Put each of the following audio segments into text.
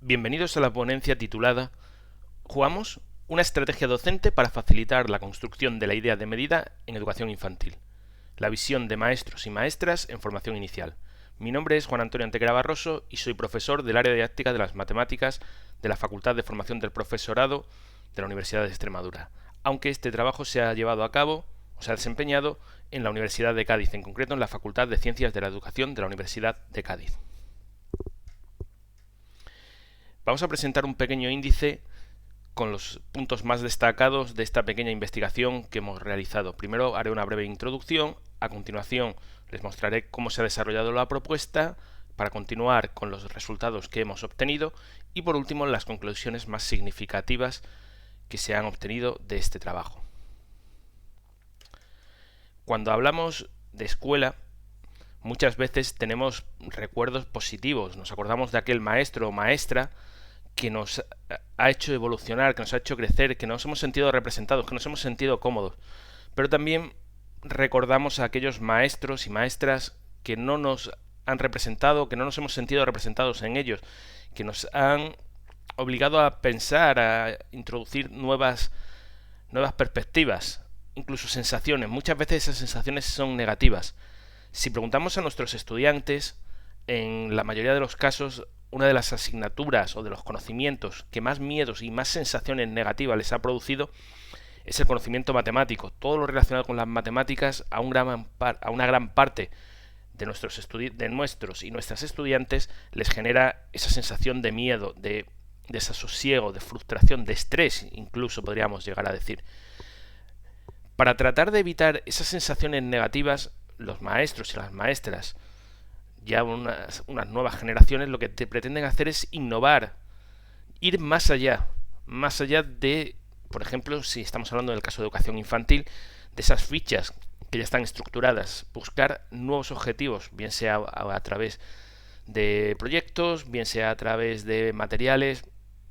Bienvenidos a la ponencia titulada «Jugamos una estrategia docente para facilitar la construcción de la idea de medida en educación infantil. La visión de maestros y maestras en formación inicial». Mi nombre es Juan Antonio Antequera Barroso y soy profesor del área didáctica de las matemáticas de la Facultad de Formación del Profesorado de la Universidad de Extremadura, aunque este trabajo se ha llevado a cabo o se ha desempeñado en la Universidad de Cádiz, en concreto en la Facultad de Ciencias de la Educación de la Universidad de Cádiz. Vamos a presentar un pequeño índice con los puntos más destacados de esta pequeña investigación que hemos realizado. Primero haré una breve introducción, a continuación les mostraré cómo se ha desarrollado la propuesta para continuar con los resultados que hemos obtenido y por último las conclusiones más significativas que se han obtenido de este trabajo. Cuando hablamos de escuela, muchas veces tenemos recuerdos positivos, nos acordamos de aquel maestro o maestra que nos ha hecho evolucionar, que nos ha hecho crecer, que nos hemos sentido representados, que nos hemos sentido cómodos. Pero también recordamos a aquellos maestros y maestras que no nos han representado, que no nos hemos sentido representados en ellos, que nos han obligado a pensar, a introducir nuevas perspectivas, incluso sensaciones. Muchas veces esas sensaciones son negativas. Si preguntamos a nuestros estudiantes, en la mayoría de los casos, una de las asignaturas o de los conocimientos que más miedos y más sensaciones negativas les ha producido es el conocimiento matemático. Todo lo relacionado con las matemáticas a una gran parte de nuestros y nuestras estudiantes les genera esa sensación de miedo, de desasosiego, de frustración, de estrés, incluso podríamos llegar a decir. Para tratar de evitar esas sensaciones negativas, los maestros y las maestras, ya unas nuevas generaciones, lo que te pretenden hacer es innovar, ir más allá de, por ejemplo, si estamos hablando del caso de educación infantil, de esas fichas que ya están estructuradas, buscar nuevos objetivos, bien sea a través de proyectos, bien sea a través de materiales,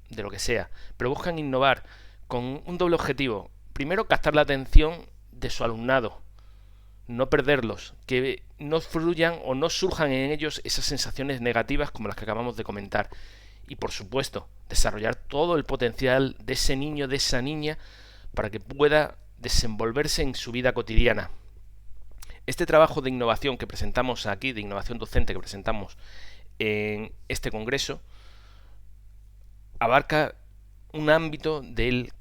de lo que sea, pero buscan innovar con un doble objetivo. Primero, captar la atención de su alumnado, no perderlos, que no fluyan o no surjan en ellos esas sensaciones negativas como las que acabamos de comentar. Y por supuesto, desarrollar todo el potencial de ese niño, de esa niña, para que pueda desenvolverse en su vida cotidiana. Este trabajo de innovación que presentamos aquí, de innovación docente que presentamos en este congreso, abarca un ámbito del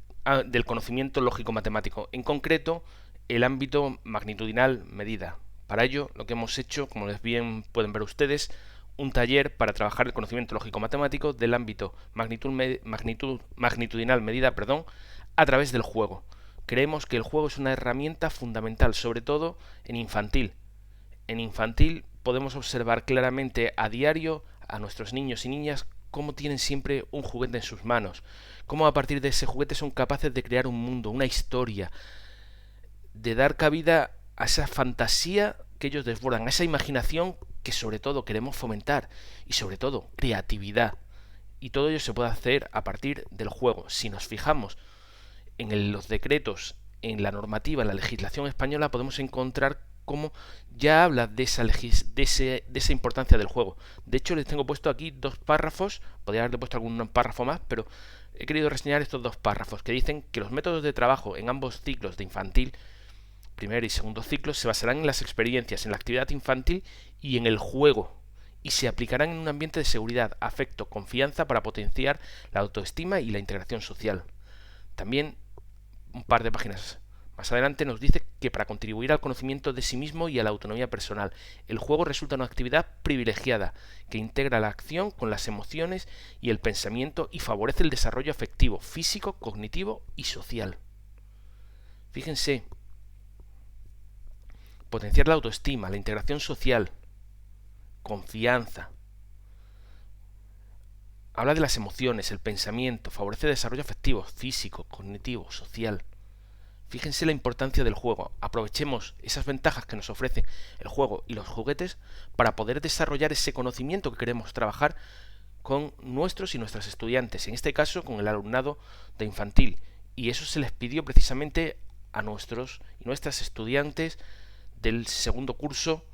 conocimiento lógico-matemático, en concreto el ámbito magnitudinal medida. Para ello, lo que hemos hecho, como bien pueden ver ustedes, un taller para trabajar el conocimiento lógico-matemático del ámbito magnitudinal medida, a través del juego. Creemos que el juego es una herramienta fundamental, sobre todo en infantil. En infantil podemos observar claramente a diario a nuestros niños y niñas cómo tienen siempre un juguete en sus manos, cómo a partir de ese juguete son capaces de crear un mundo, una historia, de dar cabida a esa fantasía que ellos desbordan, a esa imaginación que sobre todo queremos fomentar y sobre todo creatividad. Y todo ello se puede hacer a partir del juego. Si nos fijamos en los decretos, en la normativa, en la legislación española, podemos encontrar cómo ya habla de esa importancia del juego. De hecho, les tengo puesto aquí dos párrafos, podría haberle puesto algún párrafo más, pero he querido reseñar estos dos párrafos que dicen que los métodos de trabajo en ambos ciclos de infantil, primer y segundo ciclos, se basarán en las experiencias, en la actividad infantil y en el juego, y se aplicarán en un ambiente de seguridad, afecto, confianza para potenciar la autoestima y la integración social. También un par de páginas más adelante nos dice que para contribuir al conocimiento de sí mismo y a la autonomía personal, el juego resulta una actividad privilegiada que integra la acción con las emociones y el pensamiento y favorece el desarrollo afectivo, físico, cognitivo y social. Fíjense, potenciar la autoestima, la integración social, confianza. Habla de las emociones, el pensamiento, favorece el desarrollo afectivo, físico, cognitivo, social. Fíjense la importancia del juego. Aprovechemos esas ventajas que nos ofrecen el juego y los juguetes para poder desarrollar ese conocimiento que queremos trabajar con nuestros y nuestras estudiantes, en este caso con el alumnado de infantil. Y eso se les pidió precisamente a nuestros y nuestras estudiantes del segundo curso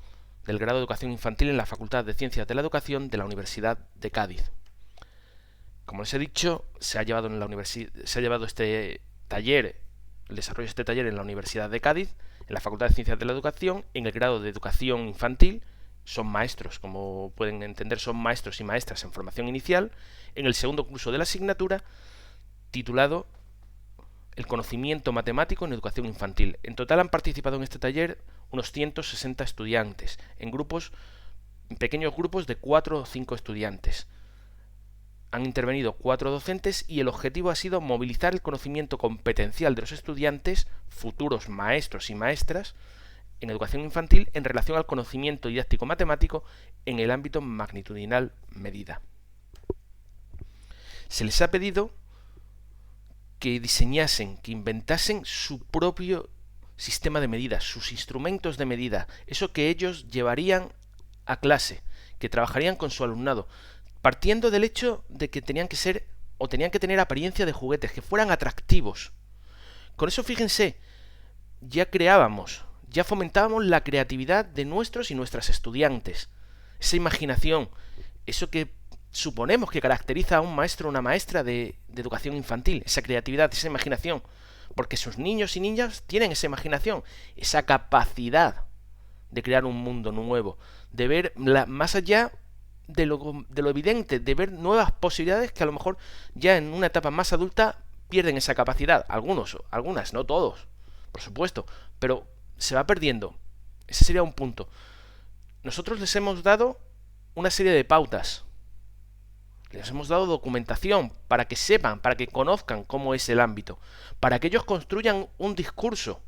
del grado de educación infantil en la Facultad de Ciencias de la Educación de la Universidad de Cádiz. Como les he dicho, se ha llevado este taller, el desarrollo de este taller en la Universidad de Cádiz, en la Facultad de Ciencias de la Educación, en el grado de Educación Infantil. Son maestros, como pueden entender, son maestros y maestras en formación inicial, en el segundo curso de la asignatura, titulado El conocimiento matemático en educación infantil. En total han participado en este taller unos 160 estudiantes, en pequeños grupos de 4 o 5 estudiantes. Han intervenido 4 docentes y el objetivo ha sido movilizar el conocimiento competencial de los estudiantes, futuros maestros y maestras, en educación infantil en relación al conocimiento didáctico matemático en el ámbito magnitudinal medida. Se les ha pedido que diseñasen, que inventasen su propio sistema de medida, sus instrumentos de medida, eso que ellos llevarían a clase, que trabajarían con su alumnado, partiendo del hecho de que tenían que ser o tenían que tener apariencia de juguetes, que fueran atractivos. Con eso, fíjense, ya fomentábamos la creatividad de nuestros y nuestras estudiantes, esa imaginación, eso que suponemos que caracteriza a un maestro o una maestra de educación infantil, esa creatividad, esa imaginación, porque sus niños y niñas tienen esa imaginación, esa capacidad de crear un mundo nuevo, de ver más allá de lo evidente, de ver nuevas posibilidades que a lo mejor ya en una etapa más adulta pierden esa capacidad. Algunas, no todos, por supuesto, pero se va perdiendo. Ese sería un punto. Nosotros les hemos dado una serie de pautas. Les hemos dado documentación para que sepan, para que conozcan cómo es el ámbito, para que ellos construyan un discurso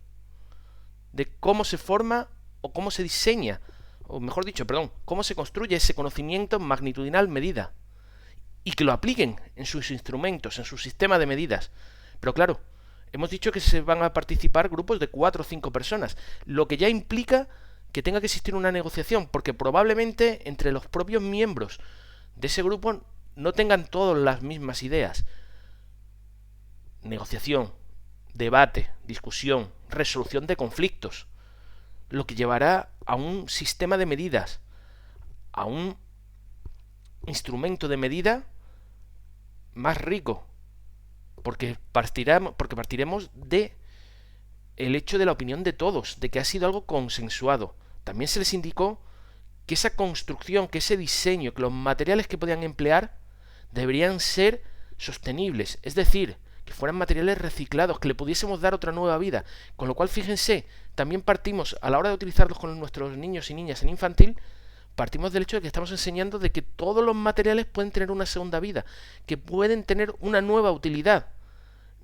de cómo se forma o cómo se diseña, o mejor dicho, perdón, cómo se construye ese conocimiento magnitudinal medida y que lo apliquen en sus instrumentos, en su sistema de medidas. Pero claro, hemos dicho que se van a participar grupos de 4 o 5 personas, lo que ya implica que tenga que existir una negociación, porque probablemente entre los propios miembros de ese grupo no tengan todas las mismas ideas. Negociación, debate, discusión, resolución de conflictos, lo que llevará a un sistema de medidas, a un instrumento de medida más rico, porque partiremos de el hecho de la opinión de todos, de que ha sido algo consensuado. También se les indicó que esa construcción, que ese diseño, que los materiales que podían emplear deberían ser sostenibles, es decir, que fueran materiales reciclados, que le pudiésemos dar otra nueva vida. Con lo cual, fíjense, también partimos, a la hora de utilizarlos con nuestros niños y niñas en infantil, partimos del hecho de que estamos enseñando de que todos los materiales pueden tener una segunda vida, que pueden tener una nueva utilidad.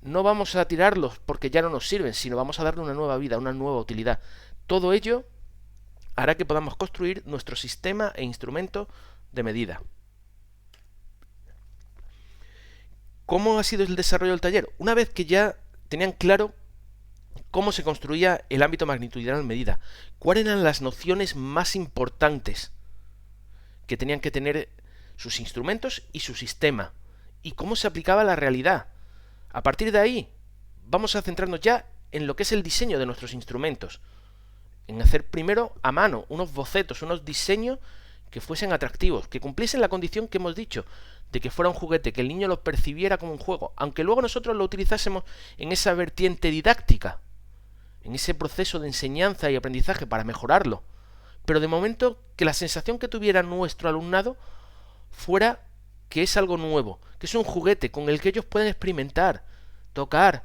No vamos a tirarlos porque ya no nos sirven, sino vamos a darle una nueva vida, una nueva utilidad. Todo ello hará que podamos construir nuestro sistema e instrumento de medida. ¿Cómo ha sido el desarrollo del taller? Una vez que ya tenían claro cómo se construía el ámbito magnitudinal medida, cuáles eran las nociones más importantes que tenían que tener sus instrumentos y su sistema, y cómo se aplicaba a la realidad. A partir de ahí, vamos a centrarnos ya en lo que es el diseño de nuestros instrumentos, en hacer primero a mano unos bocetos, unos diseños que fuesen atractivos, que cumpliesen la condición que hemos dicho, de que fuera un juguete, que el niño lo percibiera como un juego, aunque luego nosotros lo utilizásemos en esa vertiente didáctica, en ese proceso de enseñanza y aprendizaje para mejorarlo. Pero de momento que la sensación que tuviera nuestro alumnado fuera que es algo nuevo, que es un juguete con el que ellos pueden experimentar, tocar,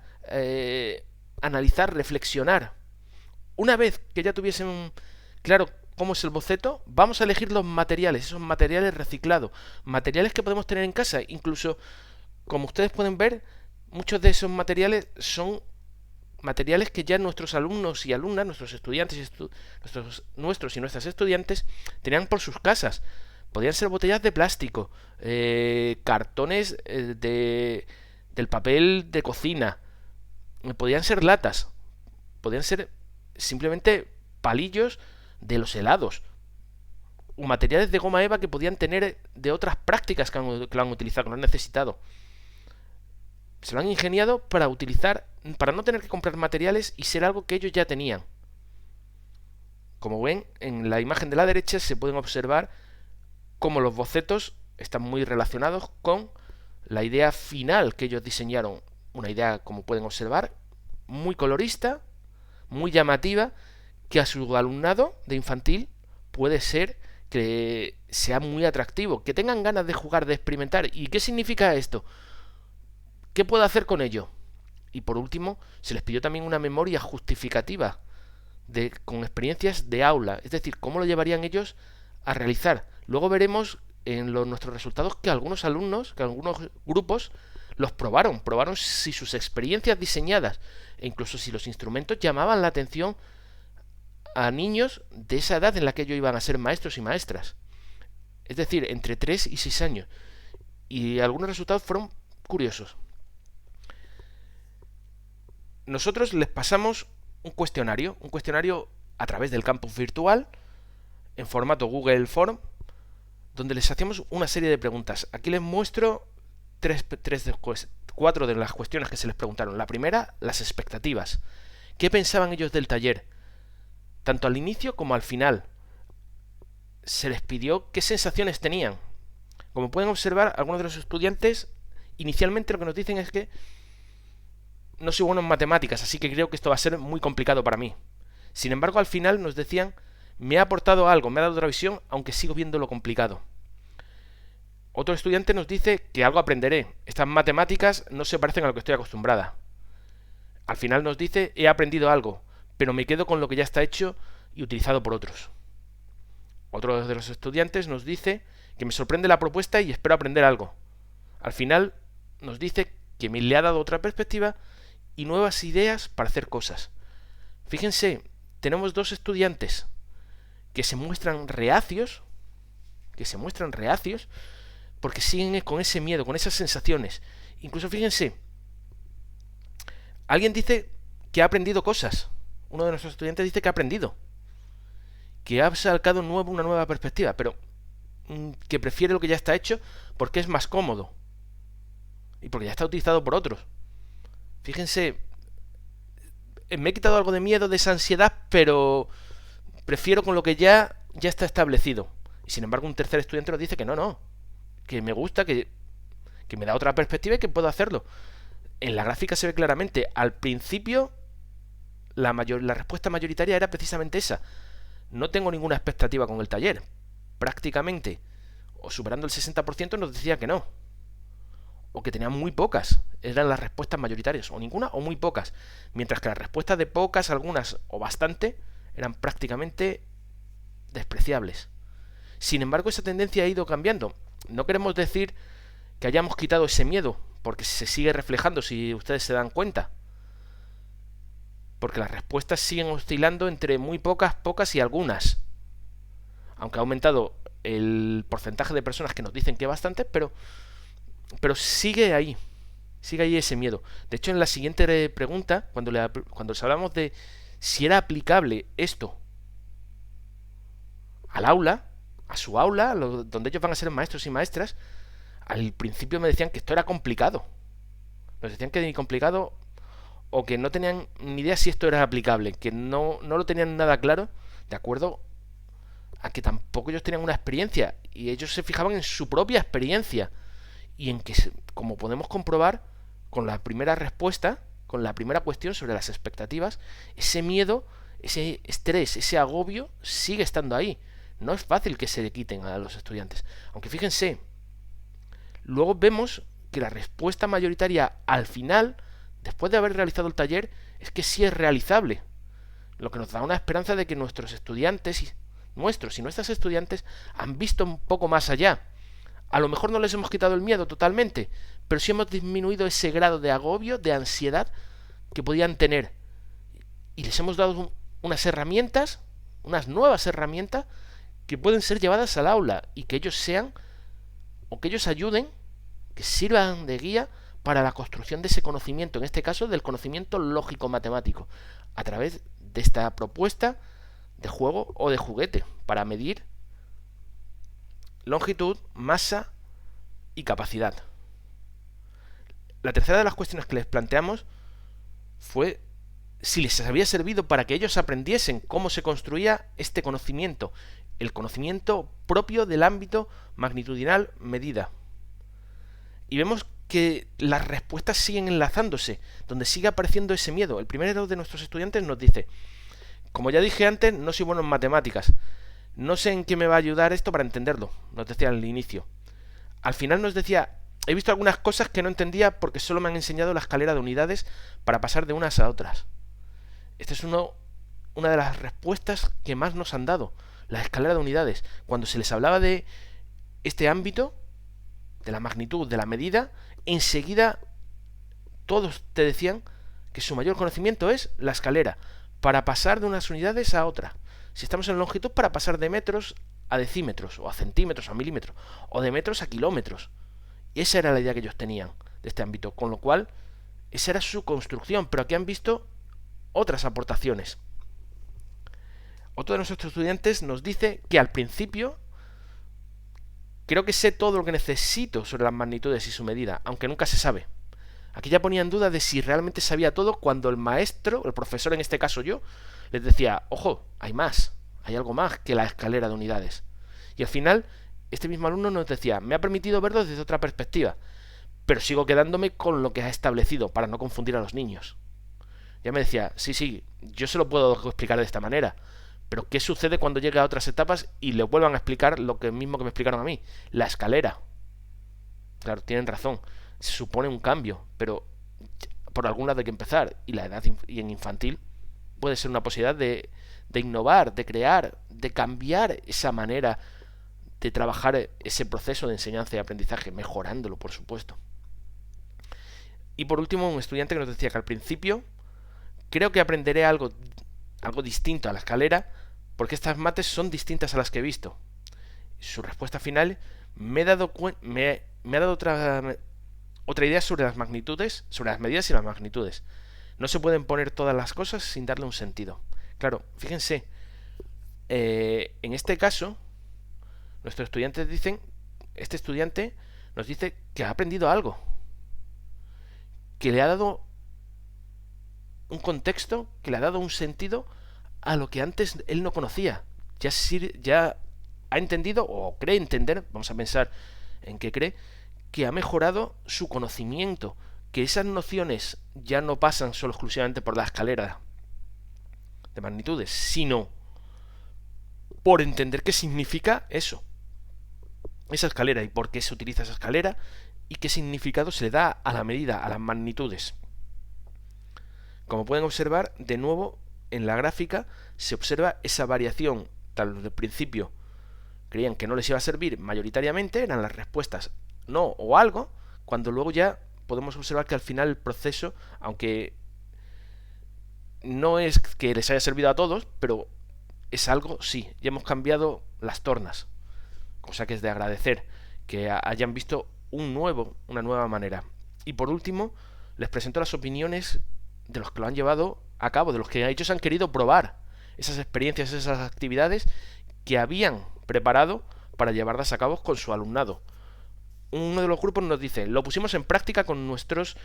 analizar, reflexionar. Una vez que ya tuviesen claro cómo es el boceto, vamos a elegir los materiales, esos materiales reciclados, materiales que podemos tener en casa. Incluso, como ustedes pueden ver, muchos de esos materiales son materiales que ya nuestros alumnos y alumnas, nuestros estudiantes nuestros y nuestras estudiantes tenían por sus casas. Podían ser botellas de plástico, cartones del papel de cocina, podían ser latas, podían ser simplemente palillos de los helados, o materiales de goma eva que podían tener de otras prácticas que lo han utilizado, que lo han necesitado. Se lo han ingeniado para no tener que comprar materiales y ser algo que ellos ya tenían. Como ven, en la imagen de la derecha se pueden observar cómo los bocetos están muy relacionados con la idea final que ellos diseñaron, una idea, como pueden observar, muy colorista, muy llamativa, que a su alumnado de infantil puede ser que sea muy atractivo, que tengan ganas de jugar, de experimentar. ¿Y qué significa esto? ¿Qué puedo hacer con ello? Y por último, se les pidió también una memoria justificativa con experiencias de aula, es decir, cómo lo llevarían ellos a realizar. Luego veremos en nuestros resultados que algunos alumnos, que algunos grupos los probaron si sus experiencias diseñadas e incluso si los instrumentos llamaban la atención a niños de esa edad en la que ellos iban a ser maestros y maestras. Es decir, entre 3 y 6 años. Y algunos resultados fueron curiosos. Nosotros les pasamos un cuestionario a través del campus virtual, en formato Google Form, donde les hacíamos una serie de preguntas. Aquí les muestro 4 de las cuestiones que se les preguntaron. La primera, las expectativas. ¿Qué pensaban ellos del taller? Tanto al inicio como al final. Se les pidió qué sensaciones tenían. Como pueden observar, algunos de los estudiantes inicialmente lo que nos dicen es que no soy bueno en matemáticas, así que creo que esto va a ser muy complicado para mí. Sin embargo, al final nos decían, me ha aportado algo, me ha dado otra visión, aunque sigo viendo lo complicado. Otro estudiante nos dice que algo aprenderé. Estas matemáticas no se parecen a lo que estoy acostumbrada. Al final nos dice, he aprendido algo, pero me quedo con lo que ya está hecho y utilizado por otros. Otro de los estudiantes nos dice que me sorprende la propuesta y espero aprender algo. Al final nos dice que me le ha dado otra perspectiva y nuevas ideas para hacer cosas. Fíjense, tenemos 2 estudiantes que se muestran reacios, porque siguen con ese miedo, con esas sensaciones. Incluso fíjense, alguien dice que ha aprendido cosas. Uno de nuestros estudiantes dice que ha aprendido, que ha sacado una nueva perspectiva, pero que prefiere lo que ya está hecho porque es más cómodo y porque ya está utilizado por otros. Fíjense, me he quitado algo de miedo, de esa ansiedad, pero prefiero con lo que ya está establecido. Y sin embargo un tercer estudiante nos dice que no, que me gusta, que me da otra perspectiva y que puedo hacerlo. En la gráfica se ve claramente, al principio la respuesta mayoritaria era precisamente esa. No tengo ninguna expectativa con el taller. Prácticamente, o superando el 60% nos decía que no. O que tenían muy pocas. Eran las respuestas mayoritarias. O ninguna o muy pocas. Mientras que las respuestas de pocas, algunas o bastante, eran prácticamente despreciables. Sin embargo, esa tendencia ha ido cambiando. No queremos decir que hayamos quitado ese miedo, porque se sigue reflejando, si ustedes se dan cuenta. Porque las respuestas siguen oscilando entre muy pocas, pocas y algunas. Aunque ha aumentado el porcentaje de personas que nos dicen que bastante, pero sigue ahí ese miedo. De hecho, en la siguiente pregunta, cuando les hablamos de si era aplicable esto al aula, a su aula, donde ellos van a ser maestros y maestras, al principio me decían que esto era complicado. Nos decían que era complicado o que no tenían ni idea si esto era aplicable, que no lo tenían nada claro, de acuerdo a que tampoco ellos tenían una experiencia y ellos se fijaban en su propia experiencia y en que, como podemos comprobar con la primera respuesta, con la primera cuestión sobre las expectativas, ese miedo, ese estrés, ese agobio sigue estando ahí. No es fácil que se le quiten a los estudiantes. Aunque fíjense, luego vemos que la respuesta mayoritaria al final, después de haber realizado el taller, es que sí es realizable. Lo que nos da una esperanza de que nuestros estudiantes y nuestras estudiantes han visto un poco más allá. A lo mejor no les hemos quitado el miedo totalmente, pero sí hemos disminuido ese grado de agobio, de ansiedad que podían tener. Y les hemos dado unas herramientas, unas nuevas herramientas, que pueden ser llevadas al aula y que ellos sean, o que ellos ayuden, que sirvan de guía para la construcción de ese conocimiento, en este caso del conocimiento lógico-matemático, a través de esta propuesta de juego o de juguete, para medir longitud, masa y capacidad. La tercera de las cuestiones que les planteamos fue si les había servido para que ellos aprendiesen cómo se construía este conocimiento, el conocimiento propio del ámbito magnitudinal medida. Y vemos que las respuestas siguen enlazándose, donde sigue apareciendo ese miedo. El primero de nuestros estudiantes nos dice: como ya dije antes, no soy bueno en matemáticas. No sé en qué me va a ayudar esto para entenderlo, nos decía al inicio. Al final nos decía: he visto algunas cosas que no entendía porque solo me han enseñado la escalera de unidades para pasar de unas a otras. Esta es una de las respuestas que más nos han dado, la escalera de unidades. Cuando se les hablaba de este ámbito, de la magnitud, de la medida, enseguida todos te decían que su mayor conocimiento es la escalera, para pasar de unas unidades a otras. Si estamos en longitud, para pasar de metros a decímetros, o a centímetros, a milímetros, o de metros a kilómetros. Y esa era la idea que ellos tenían de este ámbito, con lo cual esa era su construcción, pero aquí han visto otras aportaciones. Otro de nuestros estudiantes nos dice que al principio creo que sé todo lo que necesito sobre las magnitudes y su medida, aunque nunca se sabe. Aquí ya ponía en duda de si realmente sabía todo cuando el maestro, el profesor, en este caso yo, les decía: ojo, hay más, hay algo más que la escalera de unidades. Y al final, este mismo alumno nos decía: me ha permitido verlo desde otra perspectiva, pero sigo quedándome con lo que has establecido para no confundir a los niños. Ya me decía: sí, yo se lo puedo explicar de esta manera, pero ¿qué sucede cuando llegue a otras etapas y le vuelvan a explicar lo que mismo que me explicaron a mí? La escalera. Claro, tienen razón. Se supone un cambio, pero por algún lado hay que empezar. Y la edad y en infantil puede ser una posibilidad de innovar, de crear, de cambiar esa manera de trabajar ese proceso de enseñanza y aprendizaje, mejorándolo, por supuesto. Y por último, un estudiante que nos decía que al principio creo que aprenderé algo distinto a la escalera, porque estas mates son distintas a las que he visto. Su respuesta final: me ha dado otra idea sobre las magnitudes, sobre las medidas y las magnitudes. No se pueden poner todas las cosas sin darle un sentido. Claro, fíjense, en este caso, nuestros estudiantes dicen, este estudiante nos dice que ha aprendido algo, que le ha dado un contexto, que le ha dado un sentido a lo que antes él no conocía. Ya ha entendido, o cree entender, vamos a pensar en qué cree, que ha mejorado su conocimiento, que esas nociones ya no pasan solo exclusivamente por la escalera de magnitudes, sino por entender qué significa eso, esa escalera, y por qué se utiliza esa escalera, y qué significado se le da a la medida, a las magnitudes. Como pueden observar, de nuevo, en la gráfica se observa esa variación. Tal desde el principio creían que no les iba a servir, mayoritariamente eran las respuestas no o algo, cuando luego ya podemos observar que al final el proceso, aunque no es que les haya servido a todos, pero es algo, sí, ya hemos cambiado las tornas, cosa que es de agradecer, que hayan visto una nueva manera. Y por último, les presento las opiniones de los que lo han llevado a cabo, de los que ellos han querido probar esas experiencias, esas actividades que habían preparado para llevarlas a cabo con su alumnado. Uno de los grupos nos dice: lo pusimos en práctica con nuestras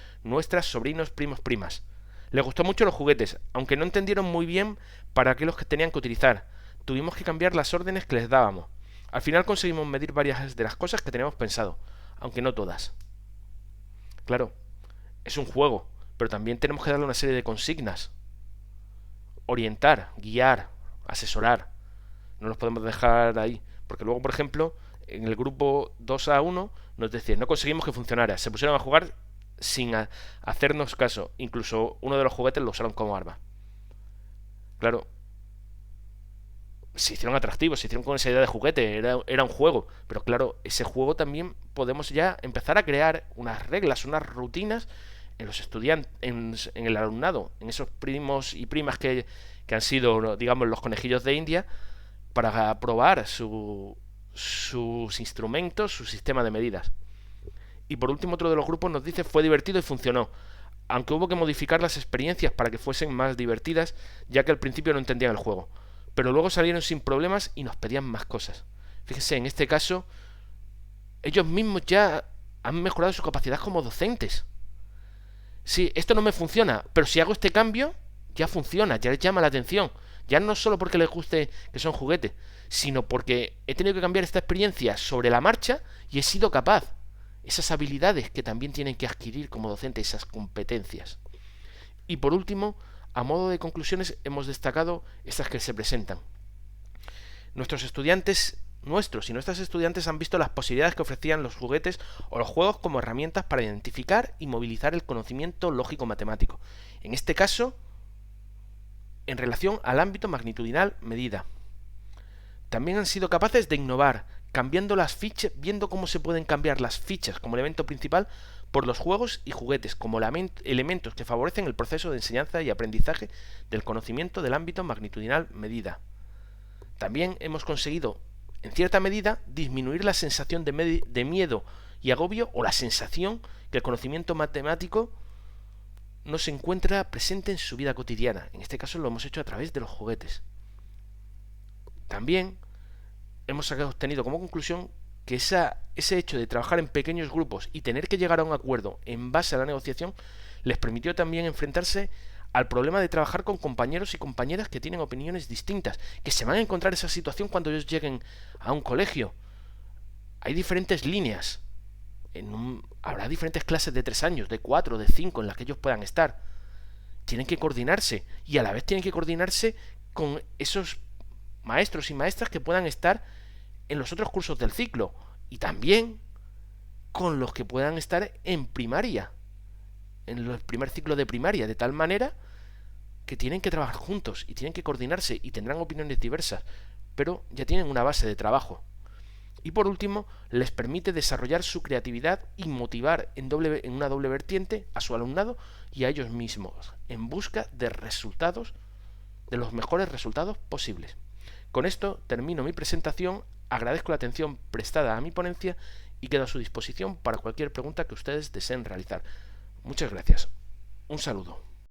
sobrinos, primos, primas. Les gustó mucho los juguetes, aunque no entendieron muy bien para qué los que tenían que utilizar. Tuvimos que cambiar las órdenes que les dábamos. Al final conseguimos medir varias de las cosas que teníamos pensado, aunque no todas. Claro, es un juego, pero también tenemos que darle una serie de consignas. Orientar, guiar, asesorar. No los podemos dejar ahí, porque luego, por ejemplo, en el grupo 2A1 nos decían: no conseguimos que funcionara, se pusieron a jugar sin hacernos caso, incluso uno de los juguetes lo usaron como arma. Claro, se hicieron atractivos, se hicieron con esa idea de juguete, era un juego, pero claro, ese juego también podemos ya empezar a crear unas reglas, unas rutinas en los estudiantes, en el alumnado, en esos primos y primas que han sido, digamos, los conejillos de India, para probar sus instrumentos, su sistema de medidas. Y por último, otro de los grupos nos dice: fue divertido y funcionó, aunque hubo que modificar las experiencias para que fuesen más divertidas, ya que al principio no entendían el juego, pero luego salieron sin problemas y nos pedían más cosas. Fíjense, en este caso, ellos mismos ya han mejorado su capacidad como docentes. Sí, esto no me funciona, pero si hago este cambio, ya funciona, ya les llama la atención. Ya no solo porque les guste que son juguetes, sino porque he tenido que cambiar esta experiencia sobre la marcha y he sido capaz. esas habilidades que también tienen que adquirir como docentes, esas competencias. Y por último, a modo de conclusiones, hemos destacado estas que se presentan. Nuestros y nuestras estudiantes han visto las posibilidades que ofrecían los juguetes o los juegos como herramientas para identificar y movilizar el conocimiento lógico-matemático. En este caso, en relación al ámbito magnitudinal-medida. También han sido capaces de innovar, cambiando las fichas, viendo cómo se pueden cambiar las fichas como elemento principal por los juegos y juguetes como elementos que favorecen el proceso de enseñanza y aprendizaje del conocimiento del ámbito magnitudinal-medida. También hemos conseguido, en cierta medida, disminuir la sensación de miedo y agobio, o la sensación que el conocimiento matemático no se encuentra presente en su vida cotidiana. En este caso lo hemos hecho a través de los juguetes. También hemos obtenido como conclusión que ese hecho de trabajar en pequeños grupos y tener que llegar a un acuerdo en base a la negociación les permitió también enfrentarse al problema de trabajar con compañeros y compañeras que tienen opiniones distintas, que se van a encontrar esa situación cuando ellos lleguen a un colegio. Hay diferentes líneas. Habrá diferentes clases de 3 años, de 4, de 5, en las que ellos puedan estar. Tienen que coordinarse, y a la vez tienen que coordinarse con esos maestros y maestras que puedan estar en los otros cursos del ciclo, y también con los que puedan estar en primaria, en el primer ciclo de primaria, de tal manera que tienen que trabajar juntos y tienen que coordinarse y tendrán opiniones diversas, pero ya tienen una base de trabajo. Y por último, les permite desarrollar su creatividad y motivar en una doble vertiente a su alumnado y a ellos mismos, en busca de resultados, de los mejores resultados posibles. Con esto termino mi presentación, agradezco la atención prestada a mi ponencia y quedo a su disposición para cualquier pregunta que ustedes deseen realizar. Muchas gracias. Un saludo.